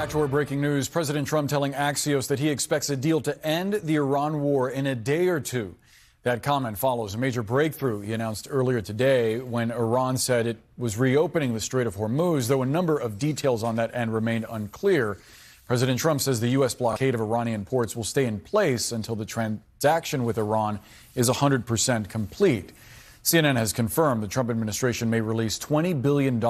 back to our breaking news. President Trump telling Axios that he expects a deal to end the Iran war in a day or two. That comment follows a major breakthrough he announced earlier today when Iran said it was reopening the Strait of Hormuz, though a number of details on that end remained unclear. President Trump says the U.S. blockade of Iranian ports will stay in place until the transaction with Iran is 100% complete. CNN has confirmed the Trump administration may release $20 billion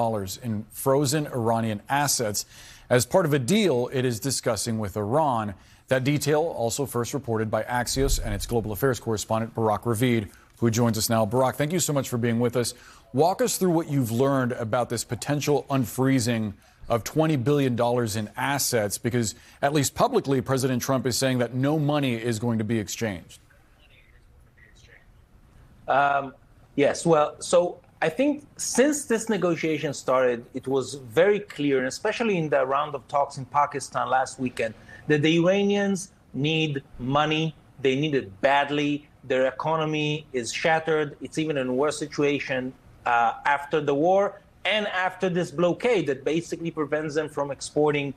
in frozen Iranian assets as part of a deal it is discussing with Iran. That detail also first reported by Axios and its global affairs correspondent, Barak Ravid, who joins us now. Barak, thank you so much for being with us. Walk us through what you've learned about this potential unfreezing of $20 billion in assets, because at least publicly, President Trump is saying that no money is going to be exchanged. Yes, well, so I think since this negotiation started, it was very clear, and especially in the round of talks in Pakistan last weekend, that the Iranians need money. They need it badly. Their economy is shattered. It's even in a worse situation after the war and after this blockade that basically prevents them from exporting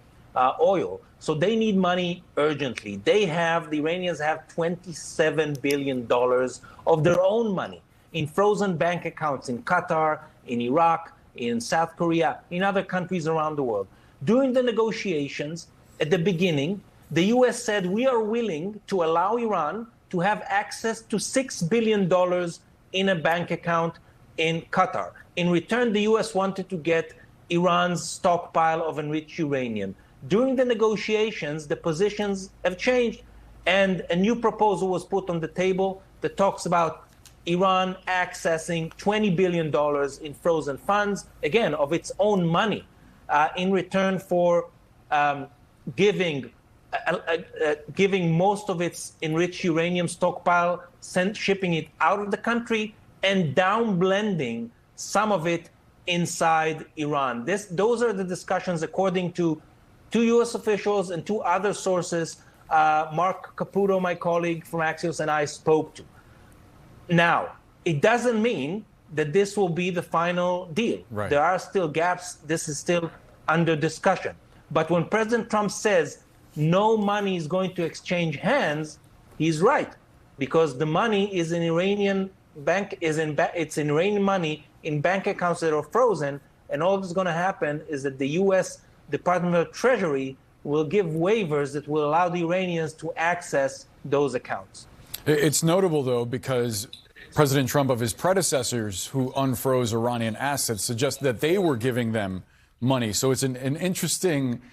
oil. So they need money urgently. The Iranians have $27 billion of their own money in frozen bank accounts in Qatar, in Iraq, in South Korea, in other countries around the world. During the negotiations, at the beginning, the U.S. said we are willing to allow Iran to have access to $6 billion in a bank account in Qatar. In return, the U.S. wanted to get Iran's stockpile of enriched uranium. During the negotiations, the positions have changed, and a new proposal was put on the table that talks about Iran accessing $20 billion in frozen funds, again, of its own money, in return for giving most of its enriched uranium stockpile, shipping it out of the country, and downblending some of it inside Iran. Those are the discussions, according to two U.S. officials and two other sources Mark Caputo, my colleague from Axios, and I spoke to. Now, it doesn't mean that this will be the final deal. Right. There are still gaps. This is still under discussion. But when President Trump says no money is going to exchange hands, he's right, because the money is in Iranian bank, it's in Iranian money in bank accounts that are frozen, and all that's going to happen is that the U.S. Department of Treasury will give waivers that will allow the Iranians to access those accounts. It's notable, though, because President Trump, of his predecessors who unfroze Iranian assets, suggested that they were giving them money. So it's an interesting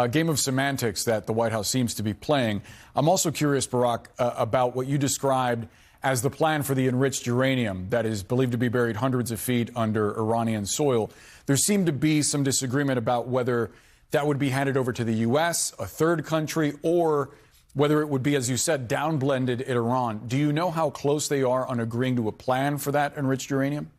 game of semantics that the White House seems to be playing. I'm also curious, Barak, about what you described as the plan for the enriched uranium that is believed to be buried hundreds of feet under Iranian soil. There seemed to be some disagreement about whether that would be handed over to the U.S., a third country, or whether it would be, as you said, downblended in Iran. Do you know how close they are on agreeing to a plan for that enriched uranium?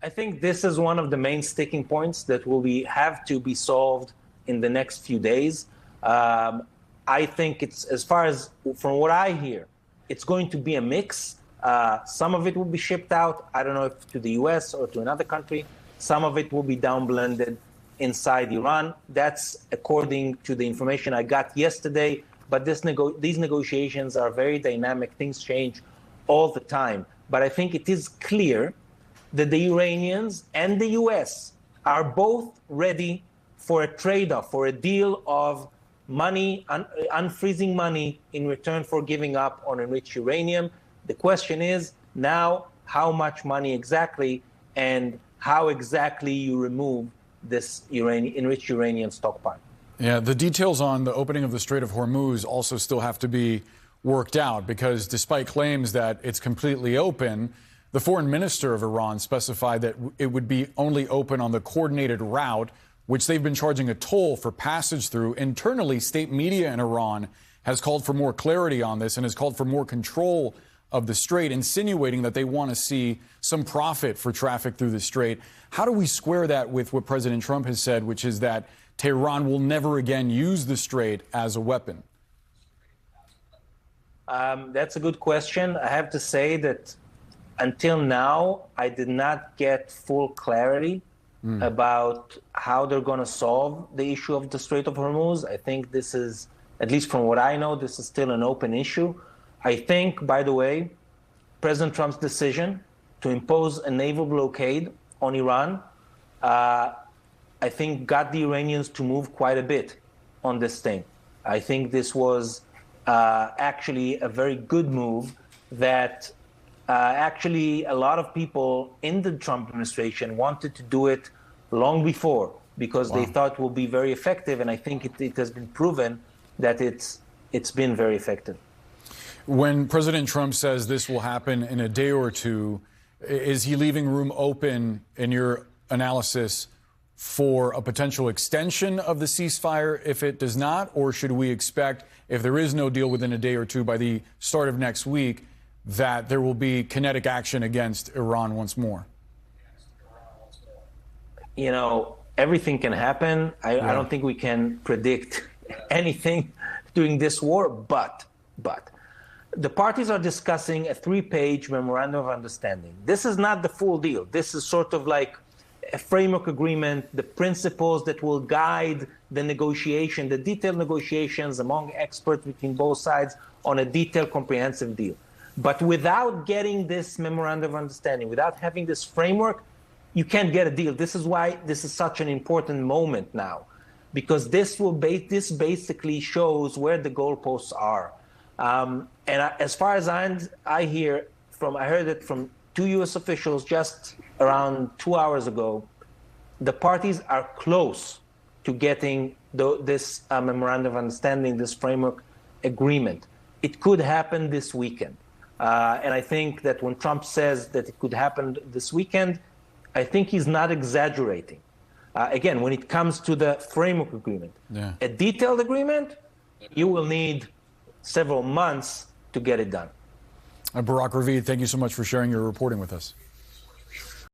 I think this is one of the main sticking points that will have to be solved in the next few days. I think it's, as far as from what I hear, it's going to be a mix. Some of it will be shipped out, I don't know if to the U.S. or to another country. Some of it will be downblended inside Iran. That's according to the information I got yesterday. But these negotiations are very dynamic. Things change all the time. But I think it is clear that the Iranians and the U.S. are both ready for a trade-off, for a deal of money, unfreezing money in return for giving up on enriched uranium. The question is now how much money exactly and how exactly you remove this enriched uranium stockpile. Yeah, the details on the opening of the Strait of Hormuz also still have to be worked out, because despite claims that it's completely open, the foreign minister of Iran specified that it would be only open on the coordinated route, which they've been charging a toll for passage through. Internally, state media in Iran has called for more clarity on this and has called for more control of the strait, insinuating that they want to see some profit for traffic through the strait. How do we square that with what President Trump has said, which is that Tehran will never again use the strait as a weapon? That's a good question. I have to say that until now, I did not get full clarity about how they're going to solve the issue of the Strait of Hormuz. I think this is, at least from what I know, this is still an open issue. I think, by the way, President Trump's decision to impose a naval blockade on Iran, I think got the Iranians to move quite a bit on this thing. I think this was actually a very good move that actually a lot of people in the Trump administration wanted to do it long before because they thought it would be very effective, and I think it has been proven that it's been very effective. When President Trump says this will happen in a day or two, is he leaving room open in your analysis for a potential extension of the ceasefire if it does not? Or should we expect, if there is no deal within a day or two by the start of next week, that there will be kinetic action against Iran once more? You know, everything can happen. I don't think we can predict anything during this war, but the parties are discussing a 3-page memorandum of understanding. This is not the full deal. This is sort of like a framework agreement, the principles that will guide the negotiation, the detailed negotiations among experts between both sides on a detailed, comprehensive deal. But without getting this memorandum of understanding, without having this framework, you can't get a deal. This is why this is such an important moment now, because this basically shows where the goalposts are. And as far as I hear I heard it from 2 U.S. officials just around 2 hours ago, the parties are close to getting this memorandum of understanding, this framework agreement. It could happen this weekend. And I think that when Trump says that it could happen this weekend, I think he's not exaggerating. Again, when it comes to the framework agreement, a detailed agreement, you will need several months to get it done. Barak Ravid, thank you so much for sharing your reporting with us.